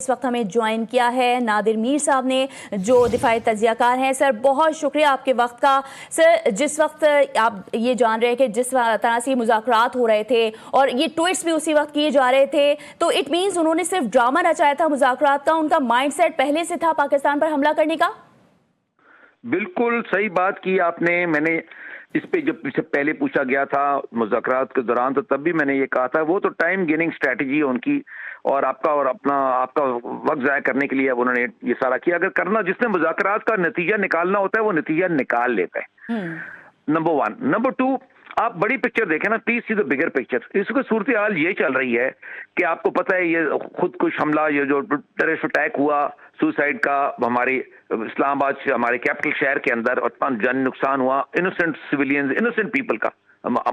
इस वक्त हमें ज्वाइन किया है नादिर मीर साहब ने, जो दिफाई तजियाकार हैं। सर बहुत शुक्रिया आपके वक्त का। सर जिस वक्त आप ये जान रहे हैं कि जिस तरह से मुज़ाकरात हो रहे थे और ये ट्वीट्स भी उसी वक्त किए जा रहे थे, तो इट मीन्स उन्होंने सिर्फ ड्रामा रचाया था मुज़ाकरात का, उनका माइंडसेट पहले से था पाकिस्तान पर हमला करने का। बिल्कुल सही बात की आपने। मैंने इस पे जब इससे पहले पूछा गया था मुज़ाकरात के दौरान, तो तब भी मैंने ये कहा था वो तो टाइम गेनिंग स्ट्रैटेजी है उनकी, और आपका वक्त ज़ाया करने के लिए अब उन्होंने ये सारा किया। अगर करना, जिसने मुज़ाकरात का नतीजा निकालना होता है वो नतीजा निकाल लेता है। Number one. नंबर टू, आप बड़ी पिक्चर देखें ना, please see the bigger picture. इसकी सूरत हाल ये चल रही है कि आपको पता है ये खुदकुश हमला, ये जो टेररिस्ट अटैक हुआ सुसाइड का हमारे इस्लामाबाद से, हमारे कैपिटल शहर के अंदर, और जान नुकसान हुआ इनोसेंट सिविलियंस, इनोसेंट पीपल का,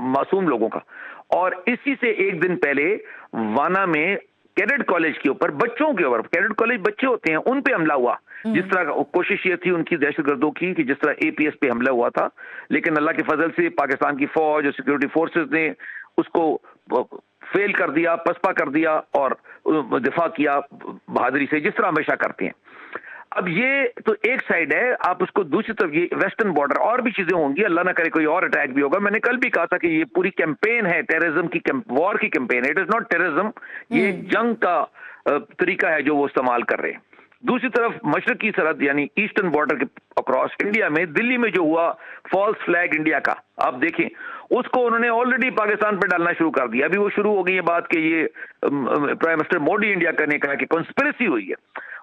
मासूम लोगों का। और इसी से एक दिन पहले वाना में कैडेट कॉलेज के ऊपर, बच्चों के ऊपर, कैडेट कॉलेज बच्चे होते हैं उन पे हमला हुआ। जिस तरह कोशिश ये थी उनकी दहशतगर्दों की कि जिस तरह एपीएस पे हमला हुआ था, लेकिन अल्लाह के फजल से पाकिस्तान की फौज और सिक्योरिटी फोर्सेस ने उसको फेल कर दिया, पसपा कर दिया और दिफा किया बहादुरी से, जिस तरह हमेशा करते हैं। अब ये तो एक साइड है, आप उसको दूसरी तरफ, ये वेस्टर्न बॉर्डर और भी चीजें होंगी, अल्लाह ना करे कोई और अटैक भी होगा। मैंने कल भी कहा था कि ये पूरी कैंपेन है, टेररिज्म की, वॉर की कैंपेन है। इट इज नॉट टेररिज्म, ये जंग का तरीका है जो वो इस्तेमाल कर रहे हैं। दूसरी तरफ मशरक की सरहद यानी ईस्टर्न बॉर्डर के अक्रॉस इंडिया में, दिल्ली में जो हुआ फॉल्स फ्लैग इंडिया का, आप देखें उसको उन्होंने ऑलरेडी पाकिस्तान पे डालना शुरू कर दिया। अभी वो शुरू हो गई है बात कि ये प्राइम मिनिस्टर मोदी इंडिया करने का कि कॉन्स्पिरेसी हुई है,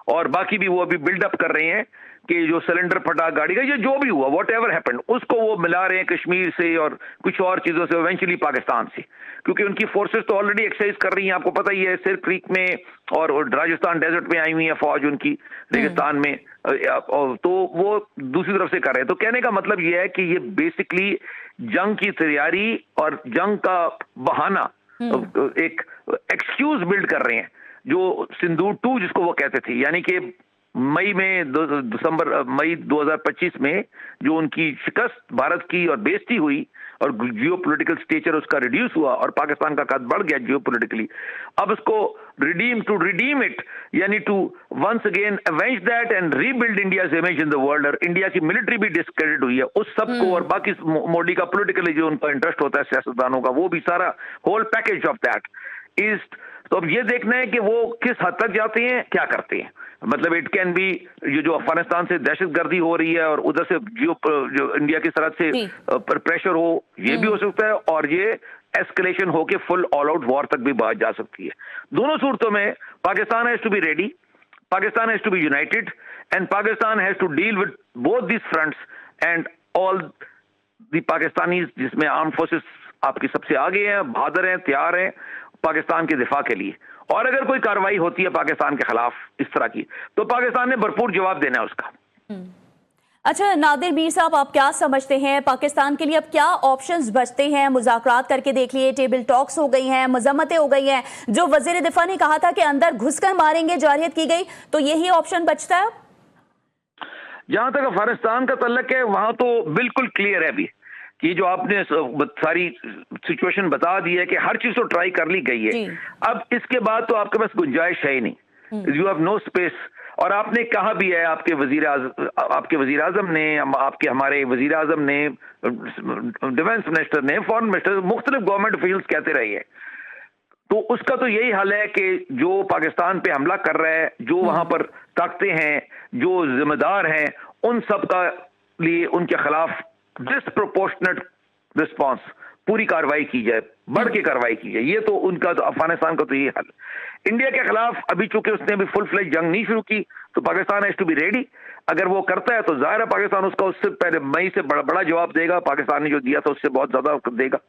और बाकी भी वो अभी बिल्डअप कर रहे हैं कि जो सिलेंडर फटा गाड़ी का, ये जो भी हुआ, वॉट एवर हैपेंड, उसको वो मिला रहे हैं कश्मीर से और कुछ और चीजों से, इवेंचुअली पाकिस्तान से, क्योंकि उनकी फोर्सेस तो ऑलरेडी एक्सरसाइज कर रही हैं। आपको पता ही है, सिर क्रीक में और राजस्थान डेजर्ट में आई हुई है फौज उनकी, रेगिस्तान में, तो वो दूसरी तरफ से कर रहे हैं। तो कहने का मतलब ये है कि ये बेसिकली जंग की तैयारी और जंग का बहाना, एक एक्सक्यूज बिल्ड कर रहे हैं, जो सिंदूर 2 जिसको वो कहते थे, यानी कि मई 2025 में जो उनकी शिकस्त भारत की और बेइज्जती हुई और जियो पोलिटिकल स्टेचर उसका रिड्यूस हुआ और पाकिस्तान का कद बढ़ गया जियो पोलिटिकली, अब उसको रिडीम इट, यानी to once again avenge that and rebuild India's image in the world. और इंडिया की मिलिट्री भी डिस्क्रेडिट हुई है उस सबको, और बाकी मोदी का पोलिटिकली जो उनका इंटरेस्ट होता है सियासतदानों का, वो भी सारा whole package of that is. तो अब ये देखना है कि वो किस हद तक जाते हैं, क्या करते हैं। मतलब इट कैन बी, ये जो अफगानिस्तान से दहशतगर्दी हो रही है और उधर से जो इंडिया की सरहद से प्रेशर हो, ये भी हो सकता है, और ये एस्केलेशन होके फुल ऑल आउट वॉर तक भी बात जा सकती है। दोनों सूरतों में Pakistan has to be ready, Pakistan has to be united, and Pakistan has to deal with both this fronts and all the Pakistanis, जिसमें आर्म फोर्सेस आपकी सबसे आगे हैं, बहादुर हैं, तैयार हैं पाकिस्तान के दिफा के लिए। और अगर कोई कार्रवाई होती है पाकिस्तान के खिलाफ इस तरह की, तो पाकिस्तान ने भरपूर जवाब देना है उसका। अच्छा नादिर मीर साहब, आप क्या समझते हैं पाकिस्तान के लिए अब क्या ऑप्शंस बचते हैं? मुज़ाकरात करके देख लिए, टेबल टॉक्स हो गई हैं, मजम्मतें हो गई हैं, जो वजीर दिफा ने कहा था कि अंदर घुसकर मारेंगे जारियत की गई, तो यही ऑप्शन बचता है। जहां तक अफगानिस्तान का तल्लक है, वहां तो बिल्कुल क्लियर है अभी कि जो आपने सारी सिचुएशन बता दी है कि हर चीज तो ट्राई कर ली गई है। अब इसके बाद तो आपके पास गुंजाइश है ही नहीं, यू हैव नो स्पेस। और आपने कहा भी है, आपके वजीर आजम ने, हमारे वजीर आजम ने, डिफेंस मिनिस्टर ने, फॉरेन मिनिस्टर, मुख्तलिफ गवर्नमेंट ऑफिशियल्स कहते रहे हैं। तो उसका तो यही हाल है कि जो पाकिस्तान पे हमला कर रहा है, जो वहां पर ताकतें हैं, जो जिम्मेदार हैं, उन सब का लिए उनके खिलाफ डिसप्रोपोर्शनेट रिस्पांस, पूरी कार्रवाई की जाए, बढ़ के कार्रवाई की जाए। ये तो उनका, तो अफगानिस्तान का तो ये हाल। इंडिया के खिलाफ अभी चूंकि उसने अभी फुल फ्लेज जंग नहीं शुरू की, तो Pakistan has to be ready. अगर वो करता है तो जाहिर है पाकिस्तान उसका उससे पहले मई से बड़ा जवाब देगा। पाकिस्तान ने जो दिया था उससे बहुत ज्यादा देगा।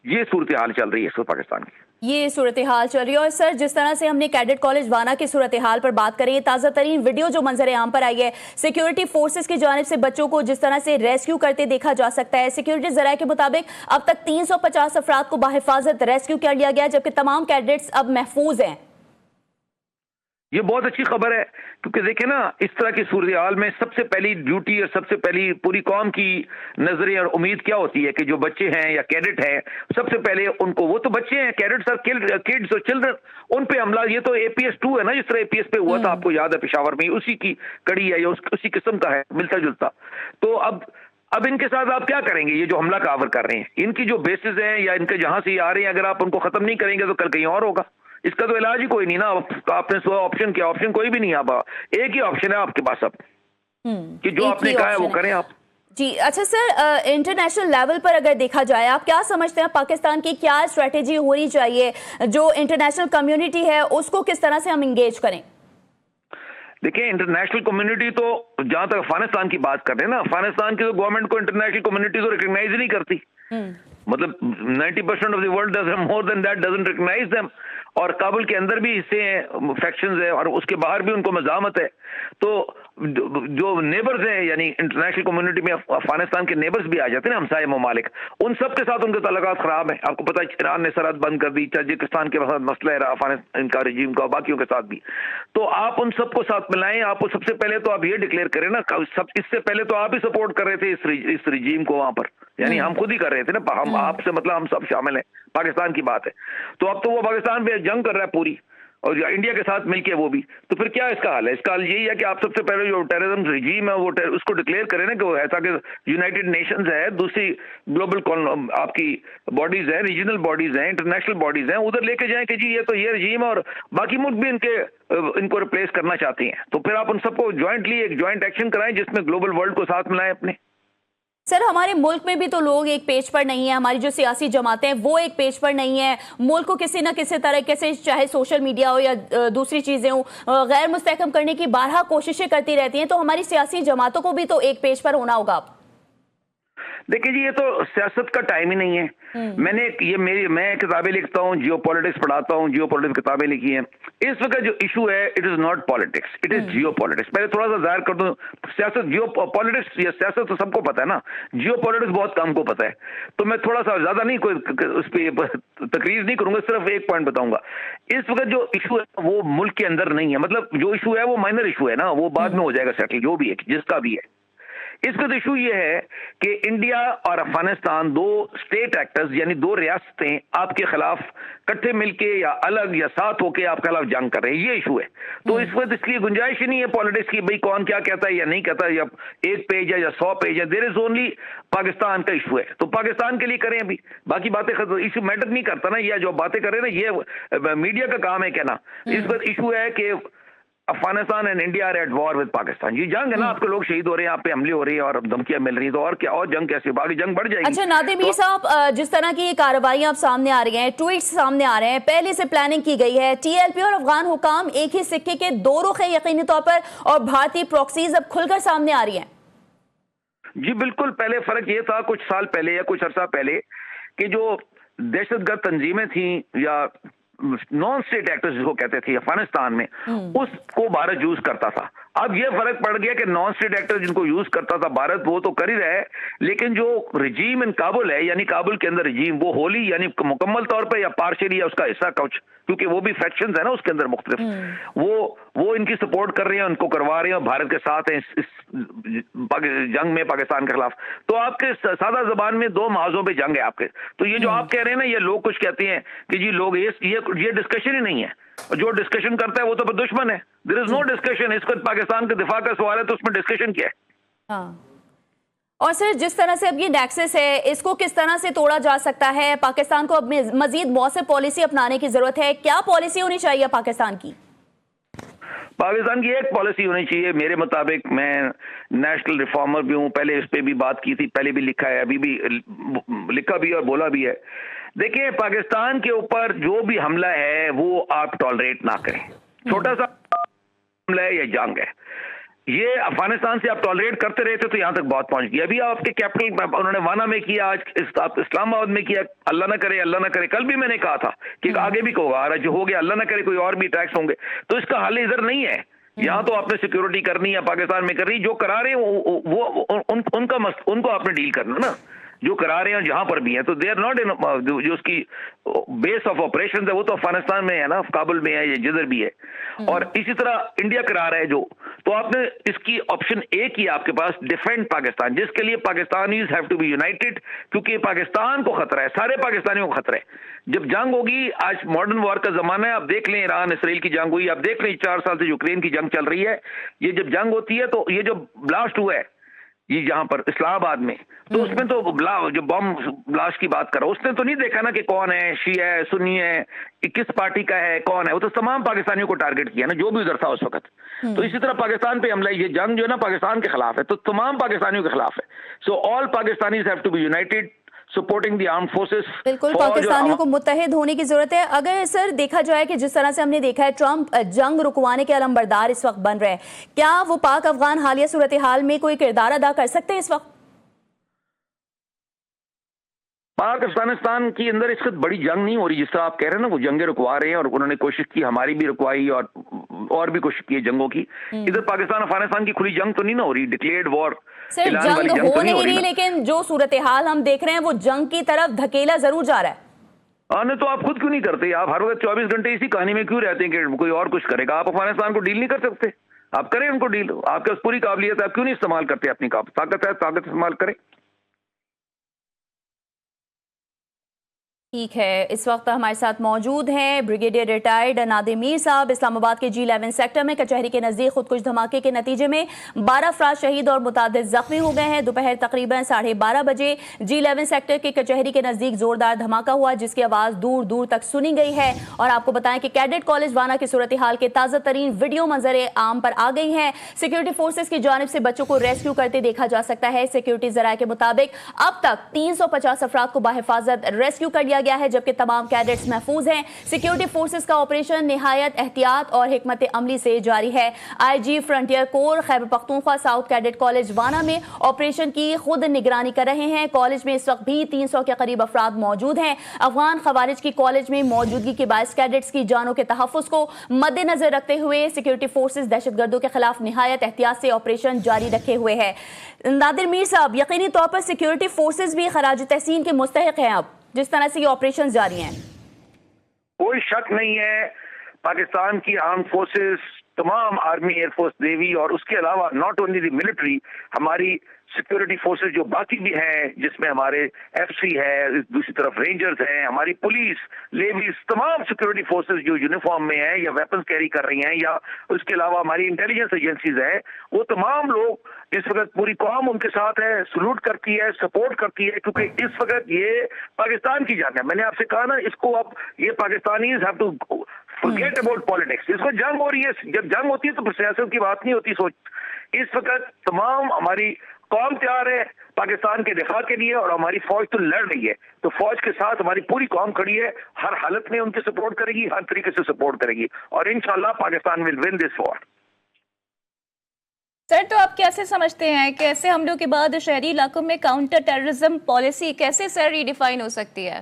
ये सूरत हाल चल रही है इस पाकिस्तान की, ये सूरत हाल चल रही है। और सर, जिस तरह से हमने कैडेट कॉलेज वाना की सूरत हाल पर बात करी है, ताज़ा तरीन वीडियो जो मंजर आम पर आई है, सिक्योरिटी फोर्सेस की जानिब से बच्चों को जिस तरह से रेस्क्यू करते देखा जा सकता है। सिक्योरिटी जराये के मुताबिक अब तक 350 अफराद को बाहिफाजत रेस्क्यू कर लिया गया, जबकि तमाम कैडेट्स अब महफूज हैं। ये बहुत अच्छी खबर है, क्योंकि देखें ना, इस तरह की सूरत में सबसे पहली ड्यूटी और सबसे पहली पूरी कौम की नजरिए और उम्मीद क्या होती है कि जो बच्चे हैं या कैडेट हैं, सबसे पहले उनको, वो तो बच्चे हैं, कैडेट्स और किड्स और चिल्ड्रन, उन पे हमला। ये तो APS 2 है ना, जिस तरह APS पे हुआ था, आपको याद है, पेशावर में, उसी की कड़ी है, या उसी किस्म का है, मिलता जुलता। तो अब इनके साथ आप क्या करेंगे? ये जो हमला कावर कर रहे हैं, इनकी जो बेसिस हैं या इनके जहां से ये आ रहे हैं, अगर आप उनको खत्म नहीं करेंगे तो कल कहीं और होगा। इसका तो इलाज ही कोई नहीं ना। आपने सो ऑप्शन क्या? ऑप्शन कोई भी नहीं है। आप एक ही ऑप्शन है आपके पास अब, कि जो आपने कहा है वो करें आप। जी अच्छा सर, इंटरनेशनल लेवल पर अगर देखा जाए, आप क्या समझते हैं पाकिस्तान की क्या स्ट्रेटेजी होनी चाहिए? जो इंटरनेशनल कम्युनिटी है उसको किस तरह से हम इंगेज करें? देखिए, इंटरनेशनल कम्युनिटी तो, जहां तक अफगानिस्तान की बात कर रहे हैं ना, अफगानिस्तान की तो गवर्नमेंट को इंटरनेशनल कम्युनिटी तो रिकॉग्नाइज ही नहीं करती। मतलब 90% of the world more than that doesn't recognise them. और काबुल के अंदर भी हिस्से हैं, फैक्शंस है, और उसके बाहर भी उनको मजामत है। तो जो नेबर्स हैं, यानी इंटरनेशनल कम्युनिटी में अफगानिस्तान के नेबर्स भी आ जाते हैं ना, हमसाय ममालिक, उन सब के साथ उनके ताल्लुकात खराब है। आपको पता है ईरान ने सरहद बंद कर दी, ताजिकिस्तान के साथ मसला है अफगानिस्तान इनका रजीम का, बाकियों के साथ भी। तो आप उन सबको साथ मिलाएं। आपको सबसे पहले तो आप ये डिक्लेयर करें ना, सब इससे पहले तो आप ही सपोर्ट कर रहे थे इस रजीम को वहां पर, यानी हम खुद ही कर रहे थे ना, हम आपसे मतलब हम सब शामिल हैं, पाकिस्तान की बात है। तो अब तो वो पाकिस्तान पे जंग कर रहा है पूरी, और इंडिया के साथ मिलके वो भी। तो फिर क्या इसका हाल है? इसका हाल यही है कि आप सबसे पहले जो टेररिज्म रजीम है वो उसको डिक्लेयर करें ना, कि वो ऐसा कि यूनाइटेड नेशंस है, दूसरी ग्लोबल आपकी बॉडीज है, रीजनल बॉडीज हैं, इंटरनेशनल बॉडीज हैं, उधर लेके जाएं कि जी ये तो ये रजीम है और बाकी मुल्क भी इनको रिप्लेस करना चाहते हैं। तो फिर आप उन सबको ज्वाइंटली एक ज्वाइंट एक्शन कराएं, जिसमें ग्लोबल वर्ल्ड को साथ मिलाएं अपने। सर हमारे मुल्क में भी तो लोग एक पेज पर नहीं है, हमारी जो सियासी जमातें हैं वो एक पेज पर नहीं है। मुल्क को किसी न किसी तरीके से, चाहे सोशल मीडिया हो या दूसरी चीजें हो, गैर मुस्तहकम करने की बारहा कोशिशें करती रहती हैं। तो हमारी सियासी जमातों को भी तो एक पेज पर होना होगा। देखिए जी, ये तो सियासत का टाइम ही नहीं है। मैं किताबें लिखता हूँ, जियो पॉलिटिक्स पढ़ाता हूँ, जियो पॉलिटिक्स किताबें लिखी हैं। इस वक्त जो इशू है, it is not politics, it is Jio politics. पहले थोड़ा सा जाहिर कर दूं, सियासत, जियो पॉलिटिक्स या सियासत तो सबको पता है ना, जियो पॉलिटिक्स बहुत कम को पता है। तो मैं थोड़ा सा ज्यादा नहीं कोई उस पर तकरीर नहीं करूंगा, सिर्फ एक पॉइंट बताऊंगा। इस वक्त जो इशू है वो मुल्क के अंदर नहीं है। मतलब जो इशू है वो माइनर इशू है ना, वो बाद में हो जाएगा सेटल, जो भी है, जिसका भी है। इस वक्त इशू ये है कि इंडिया और अफगानिस्तान, दो स्टेट एक्टर्स, यानी दो रियासतें आपके खिलाफ इकट्ठे मिलके या अलग या साथ होके आपके खिलाफ जंग कर रहे हैं, ये इशू है। तो इस वक्त इसलिए गुंजाइश ही नहीं है पॉलिटिक्स की, भाई कौन क्या कहता है या नहीं कहता है, या एक पेज है या 100 पेज है। देयर इज ओनली पाकिस्तान का इशू है, तो पाकिस्तान के लिए करें। अभी बाकी बातें इशू मैटर नहीं करता ना, ये जो बातें कर रहे हैं ना, ये मीडिया का काम है कहना। इस वक्त इशू है कि Afghanistan and India are at war with Pakistan. ये जंग है ना, आपके लोग शहीद हो रहे हैं, आप पे हमले हो रही है और धमकियां मिल रही है, तो और क्या, और जंग कैसे, बाकी जंग बढ़ जाएगी। अच्छा नादिर मीर साहब, जिस तरह की ये कार्रवाइयां अब सामने आ रही हैं, ट्वीट्स सामने आ रहे हैं, पहले से प्लानिंग की गई है, TLP और अफगान हुकाम एक ही सिक्के के दो रुख है यकीनी तौर पर, और भारतीय प्रॉक्सीज अब खुलकर सामने आ रही हैं। जी बिल्कुल। पहले फर्क ये था कुछ साल पहले या कुछ अर्सा पहले, कि जो दहशतगर्द तंजीमें थी या नॉन स्टेट एक्टर्स जिसको कहते थे अफगानिस्तान में, उसको भारत यूज करता था। अब ये फर्क पड़ गया कि नॉन स्टेट एक्टर जिनको यूज करता था भारत, वो तो कर ही रहा है, लेकिन जो रजीम इन काबुल है, यानी काबुल के अंदर रजीम, वो होली यानी मुकम्मल तौर पर या पार्शियली या उसका हिस्सा कुछ, क्योंकि वो भी फैक्शंस है ना उसके अंदर मुख्तलिफ, वो इनकी सपोर्ट कर रहे हैं, उनको करवा रहे हैं, भारत के साथ हैं इस जंग में पाकिस्तान के खिलाफ। तो आपके सादा जबान में दो महाजों पे जंग है आपके। तो ये जो आप कह रहे हैं ना, ये लोग कुछ कहते हैं कि जी लोग ये डिस्कशन ही नहीं है, जो डिस्कशन करता है वो तो दुश्मन है। There is no discussion. इसको पाकिस्तान के दिफा का सवाल है, तो उसमें डिस्कशन क्या है? हाँ। और सर जिस तरह से अब ये नेक्सस है, इसको किस तरह से तोड़ा जा सकता है? पाकिस्तान को अब मजीद मौसर पॉलिसी अपनाने की जरूरत है। क्या पॉलिसी होनी चाहिए पाकिस्तान की? पाकिस्तान की एक पॉलिसी होनी चाहिए मेरे मुताबिक। मैं नेशनल रिफॉर्मर भी हूं, पहले इस पे भी बात की थी, पहले भी लिखा है, अभी भी लिखा भी और बोला भी है। देखिए, पाकिस्तान के ऊपर जो भी हमला है वो आप टॉलरेट ना करें। छोटा सा हमला है या जंग है, ये अफगानिस्तान से आप टॉलरेट करते रहे थे तो यहां तक बहुत पहुंच गई। अभी आपके कैपिटल उन्होंने वाना में किया, आज इस्लामाबाद में किया। अल्लाह ना करे, अल्लाह ना करे। कल भी मैंने कहा था कि आगे भी होगा, जो हो गया, अल्लाह ना करे कोई और भी अटैक्स होंगे। तो इसका हल इधर नहीं है। यहाँ तो आपने सिक्योरिटी करनी है, पाकिस्तान में करनी, जो करा रहे हैं वो उनको आपने डील करना ना। जो करा रहे हैं जहां पर भी है, तो दे आर नॉट इन, जो उसकी बेस ऑफ ऑपरेशन है वो तो अफगानिस्तान में है ना, काबुल में है, ये जिधर भी है। और इसी तरह इंडिया करा रहा है जो, तो आपने इसकी ऑप्शन एक ही आपके पास, डिफेंड पाकिस्तान, जिसके लिए Pakistanis have to be united, क्योंकि पाकिस्तान को खतरा है, सारे पाकिस्तानियों को खतरा है। जब जंग होगी, आज मॉडर्न वॉर का जमाना है, आप देख लें ईरान इसराइल की जंग हुई, आप देख लें 4 साल से यूक्रेन की जंग चल रही है, ये जब जंग होती है तो ये जो ब्लास्ट हुआ है ये यहाँ पर इस्लामाबाद में, तो उसमें तो जो बम ब्लास्ट की बात कर रहा हूं, उसने तो नहीं देखा ना कि कौन है, शिया है, सुन्नी है, किस पार्टी का है, कौन है, वो तो तमाम पाकिस्तानियों को टारगेट किया ना, जो भी उधर था उस वक्त। तो इसी तरह पाकिस्तान पे हमला, ये जंग जो है ना पाकिस्तान के खिलाफ है, तो तमाम पाकिस्तानियों के खिलाफ है। So all Pakistanis have to be united supporting the arm forces. बिल्कुल, पाकिस्तानियों को मुत्तहिद होने की जरूरत है। अगर सर देखा जाए कि जिस तरह से हमने देखा है ट्रंप जंग रुकवाने के अलंबरदार इस वक्त बन रहे हैं, क्या वो पाक अफगान हालिया सूरत हाल में कोई किरदार अदा कर सकते हैं इस वक्त? पाक अफगानिस्तान के अंदर इस वक्त बड़ी जंग नहीं हो रही, जिस तरह आप कह रहे हैं ना, वो जंगें रुकवा रहे हैं और उन्होंने कोशिश की, हमारी भी रुकवाई और भी कोशिश की है जंगों की। इधर पाकिस्तान अफगानिस्तान की खुली जंग तो नहीं ना हो रही, डिक्लेयर्ड वॉर सर जंग हो नहीं रही, लेकिन जो सूरत हाल हम देख रहे हैं वो जंग की तरफ धकेला जरूर जा रहा है। नहीं तो आप खुद क्यों नहीं करते? आप हर वक्त 24 घंटे इसी कहानी में क्यों रहते हैं कि कोई और कुछ करेगा? आप अफगानिस्तान को डील नहीं कर सकते? आप करें उनको डील, आपके पास पूरी काबिलियत है, आप क्यों नहीं इस्तेमाल करते? अपनी ताकत है, ताकत इस्तेमाल करें। ठीक है, इस वक्त हमारे साथ मौजूद हैं ब्रिगेडियर रिटायर्ड नादिर मीर साहब। इस्लामाबाद के G11 सेक्टर में कचहरी के नज़दीक खुदकुश धमाके के नतीजे में 12 अफराद शहीद और मुतादिद जख्मी हो गए हैं। दोपहर तकरीबन 12:30 बजे G11 सेक्टर के कचहरी के नज़दीक जोरदार धमाका हुआ, जिसकी आवाज़ दूर दूर तक सुनी गई है। और आपको बताएं कि कैडेट कॉलेज वाना की सूरत हाल के ताज़ा तरीन वीडियो मंजर आम पर आ गई हैं। सिक्योरिटी फोर्सेज की जानिब से बच्चों को रेस्क्यू करते देखा जा सकता है। सिक्योरिटी जराये के मुताबिक अब तक 350 अफराद को बाहिफाजत रेस्क्यू कर लिया गया है, जबकि तमाम कैडेट्स महफूज हैं। सिक्योरिटी फोर्सेस का ऑपरेशन निहायत एहतियात और हिकमत अमली से जारी है। IG frontier core Khyber Pakhtunkhwa south cadet college वाना में ऑपरेशन की खुद निगरानी कर रहे हैं। कॉलेज में इस वक्त भी 300 के करीब अफराद मौजूद हैं। अफगान खवारिज की कॉलेज में मौजूदगी के बायस कैडेट्स की जानों के तहफ़्फ़ुज़ को मद्देनजर रखते हुए सिक्योरिटी फोर्सेस दहशतगर्दों के खिलाफ निहायत एहतियात से ऑपरेशन जारी रखे हुए है। नादिर मीर साहब, यकीनी तौर पर सिक्योरिटी फोर्सेस भी खराज तहसीन के मुस्तहिक हैं अब जिस तरह से ये ऑपरेशन जारी हैं? कोई शक नहीं है, पाकिस्तान की आर्म फोर्सेस, तमाम आर्मी, एयरफोर्स, नेवी और उसके अलावा नॉट ओनली द मिलिट्री, हमारी सिक्योरिटी फोर्सेस जो बाकी भी हैं, जिसमें हमारे FC है, दूसरी तरफ रेंजर्स हैं, हमारी पुलिस, लेवीज, तमाम सिक्योरिटी फोर्सेस जो यूनिफॉर्म में है या वेपन्स कैरी कर रही हैं, या उसके अलावा हमारी इंटेलिजेंस एजेंसीज हैं, वो तमाम लोग इस वक्त पूरी कौम उनके साथ है, सलूट करती है, सपोर्ट करती है, क्योंकि इस वक्त ये पाकिस्तान की जान है। मैंने आपसे कहा ना, इसको अब ये Pakistanis have to forget about politics. इसको जंग हो रही है, जब जंग होती है तो सियासत की बात नहीं होती। सोच, इस वक्त तमाम हमारी कौम तैयार है पाकिस्तान के दिफा के लिए, और हमारी फौज तो लड़ रही है, तो फौज के साथ हमारी पूरी कौम खड़ी है, हर हालत में उनकी सपोर्ट करेगी, हर तरीके से सपोर्ट करेगी, और इंशाल्लाह Pakistan will win this war. Sir, तो आप कैसे समझते हैं कि ऐसे हमलों के बाद शहरी इलाकों में काउंटर टेररिज्म पॉलिसी कैसे सर रीडिफाइन हो सकती है?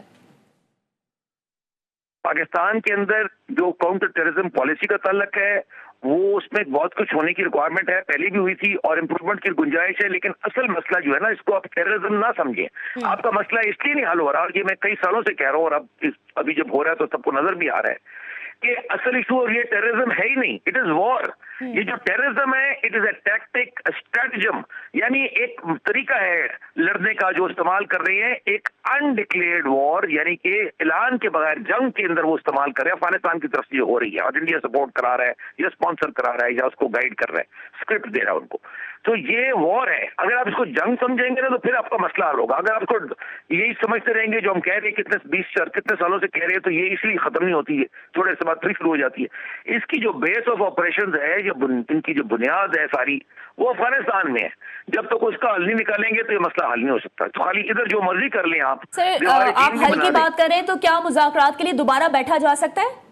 पाकिस्तान के अंदर जो काउंटर टेररिज्म पॉलिसी का ताल्लुक है, वो उसमें बहुत कुछ होने की रिक्वायरमेंट है, पहले भी हुई थी और इम्प्रूवमेंट की गुंजाइश है, लेकिन असल मसला जो है ना, इसको आप टेररिज्म ना समझें। आपका मसला इसलिए नहीं हल हो रहा, और ये मैं कई सालों से कह रहा हूँ, और अब अभी जब हो रहा है तो सबको नजर भी आ रहा है कि असल इशू और ये टेररिज्म है ही नहीं, इट इज वॉर। ये जो टेररिज्म है, इट इज अ टैक्टिक, स्ट्रेटजम, यानी एक तरीका है लड़ने का जो इस्तेमाल कर रहे हैं, एक अनडिक्लेयर्ड वॉर, यानी कि ऐलान के बगैर जंग के अंदर वो इस्तेमाल कर रहे हैं। अफगानिस्तान की तरफ से हो रही है, और इंडिया सपोर्ट करा रहा है, या स्पॉन्सर करा रहा है, या उसको गाइड कर रहा है, स्क्रिप्ट दे रहा है उनको। तो ये वॉर है। अगर आप इसको जंग समझेंगे ना, तो फिर आपका मसला हल होगा। अगर आप इसको यही समझते रहेंगे जो हम कह रहे हैं, कितने सालों से कह रहे हैं, तो ये इसलिए खत्म नहीं होती है, थोड़े से बाद फिर शुरू हो जाती है। इसकी जो बेस ऑफ ऑपरेशन है, इनकी जो बुनियाद है सारी, वो अफगानिस्तान में है। जब तक उसका हल नहीं निकालेंगे तो ये मसला हल नहीं हो सकता। तो खाली इधर जो मर्जी कर लें आप। सर, आप हल की बात करें तो क्या मुज़ाकरात के लिए दोबारा बैठा जा सकता है?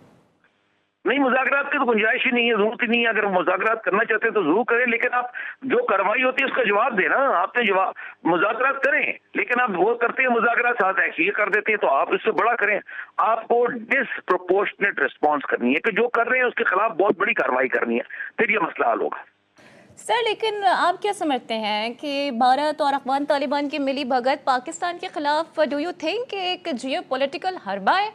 नहीं, मुज़ाकरात की तो गुंजाइश ही नहीं है, जरूरत ही नहीं है। अगर मुज़ाकरात करना चाहते हैं तो जरूर करें, लेकिन आप जो कार्रवाई होती है उसका जवाब देना। आपने जवाब, मुज़ाकरात करें, लेकिन आप वो करते हैं मुज़ाकरात साथ है, ये कर देते हैं, तो आप इससे बड़ा करें। आपको डिसप्रोपोर्शनेट रिस्पॉन्स करनी है कि जो कर रहे हैं उसके खिलाफ बहुत बड़ी कार्रवाई करनी है, फिर ये मसला हल होगा। सर लेकिन आप क्या समझते हैं कि भारत और अफगान तालिबान की मिली भगत पाकिस्तान के खिलाफ, डू यू थिंक, एक जियो पॉलिटिकल हरबा है?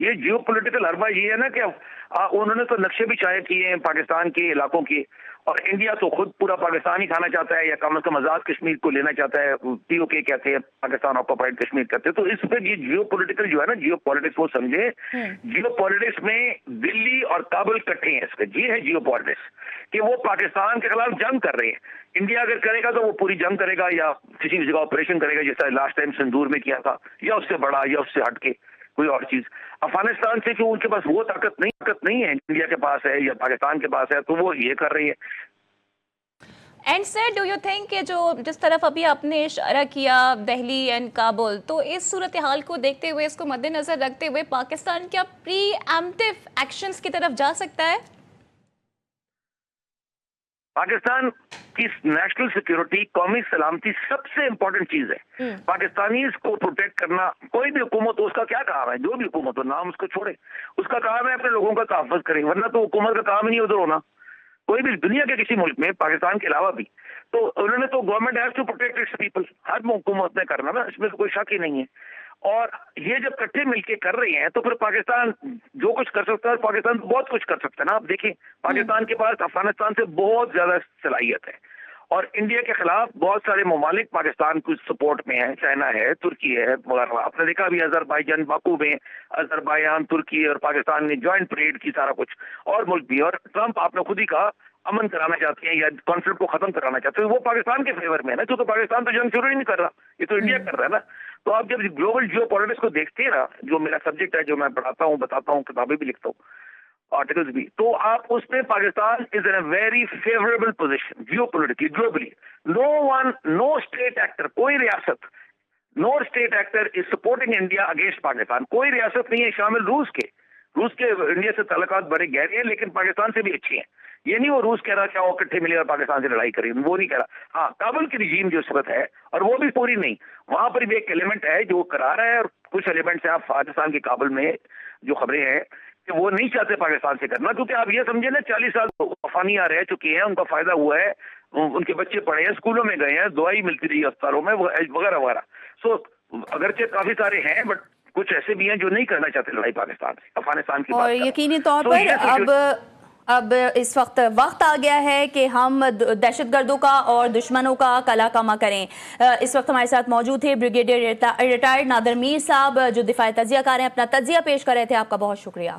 ये जियो पोलिटिकल हरबा ये है ना कि उन्होंने तो नक्शे भी चाहे किए हैं पाकिस्तान के इलाकों के, और इंडिया तो खुद पूरा पाकिस्तान ही खाना चाहता है, या कम से कम आजाद कश्मीर को लेना चाहता है। पीओके कहते हैं, पाकिस्तान ऑक्युपाइड कश्मीर कहते हैं। तो इस पे ये जियो पोलिटिकल जो है ना, जियो पॉलिटिक्स वो समझे। जियो पॉलिटिक्स में दिल्ली और काबुल इकट्ठे हैं इसके, ये है जियो पॉलिटिक्स, कि वो पाकिस्तान के खिलाफ जंग कर रहे हैं। इंडिया अगर करेगा तो वो पूरी जंग करेगा, या किसी जगह ऑपरेशन करेगा, जैसा लास्ट टाइम सिंदूर में किया था, या उससे बड़ा, या उससे हटके कोई और चीज। अफगानिस्तान से क्यों, उनके पास वो ताकत नहीं है, इंडिया के पास है या पाकिस्तान के पास है, तो वो ये कर रही है। And sir, do you think कि जो जिस तरफ अभी आपने इशारा किया दिल्ली एंड काबुल, तो इस सूरत हाल को देखते हुए, इसको मद्देनजर रखते हुए, पाकिस्तान क्या प्री एम्प्टिव एक्शंस की तरफ जा सकता है? पाकिस्तान की नेशनल सिक्योरिटी, कौमी सलामती सबसे इंपॉर्टेंट चीज है। पाकिस्तानीज को प्रोटेक्ट करना, कोई भी हुकूमत हो उसका क्या काम है, जो भी हुकूमत हो, नाम उसको छोड़े, उसका काम है अपने लोगों का तहफ़्फ़ुज़ करे, वरना तो हुकूमत का काम ही नहीं उधर होना। कोई भी दुनिया के किसी मुल्क में, पाकिस्तान के अलावा भी, तो उन्होंने तो government has to protect its people, हर हुकूमत ने करना ना, इसमें तो कोई शक ही नहीं है। और ये जब इकट्ठे मिलके कर रहे हैं तो फिर पाकिस्तान जो कुछ कर सकता है, पाकिस्तान बहुत कुछ कर सकता है ना। आप देखिए, पाकिस्तान के पास अफगानिस्तान से बहुत ज्यादा सलाहियत है, और इंडिया के खिलाफ बहुत सारे ममालिक पाकिस्तान की सपोर्ट में है, चाइना है, तुर्की है वगैरह। आपने देखा अभी अजरबैजान, बाकू में अजरबैजान, तुर्की और पाकिस्तान ने ज्वाइंट परेड की, सारा कुछ, और मुल्क भी। और ट्रंप, आपने खुद ही कहा, अमन कराना चाहते हैं या कॉन्फ्लिक्ट को खत्म कराना चाहते हैं, वो पाकिस्तान के फेवर में है ना, तो पाकिस्तान तो जंग शुरू ही नहीं कर रहा, ये तो इंडिया कर रहा है ना। तो आप जब ग्लोबल जियो पॉलिटिक्स को देखते हैं ना, जो मेरा सब्जेक्ट है, जो मैं पढ़ाता हूँ, बताता हूँ, किताबें भी लिखता हूँ, आर्टिकल्स भी, तो आप उसमें Pakistan is in a very favourable position geopolitically, globally. No state actor, कोई रियासत, no state actor is supporting India against Pakistan. कोई रियासत नहीं है शामिल रूस के इंडिया से ताल्लुकात बड़े गहरे हैं, लेकिन पाकिस्तान से भी अच्छे हैं। ये नहीं वो रूस कह रहा क्या वो इकट्ठे मिले और पाकिस्तान से लड़ाई करें, वो नहीं कह रहा। हाँ, काबुल की रिजीम जो इस वक्त है, और वो भी पूरी नहीं, वहां पर भी एक एलिमेंट है जो करा रहा है, और कुछ एलिमेंट्स हैं आप पाकिस्तान के काबुल में जो खबरें हैं कि वो नहीं चाहते पाकिस्तान से करना, क्योंकि आप ये समझे ना, 40 साल अफगानियां रह चुके हैं, उनका फायदा हुआ है, उनके बच्चे पढ़े हैं, स्कूलों में गए हैं, दवाई मिलती रही अस्पतालों में वगैरह वगैरह। सो अगरचे काफी सारे हैं, बट कुछ ऐसे भी हैं जो नहीं करना चाहते लड़ाई पाकिस्तान से, अफगानिस्तान की। और यकीनी तौर पर अब इस वक्त आ गया है कि हम दहशतगर्दों का और दुश्मनों का कला कमा करें। इस वक्त हमारे साथ मौजूद थे ब्रिगेडियर रिटायर्ड नादिर मीर साहब, जो दिफाई तजियाकार हैं, अपना तजिया पेश कर रहे थे। आपका बहुत शुक्रिया।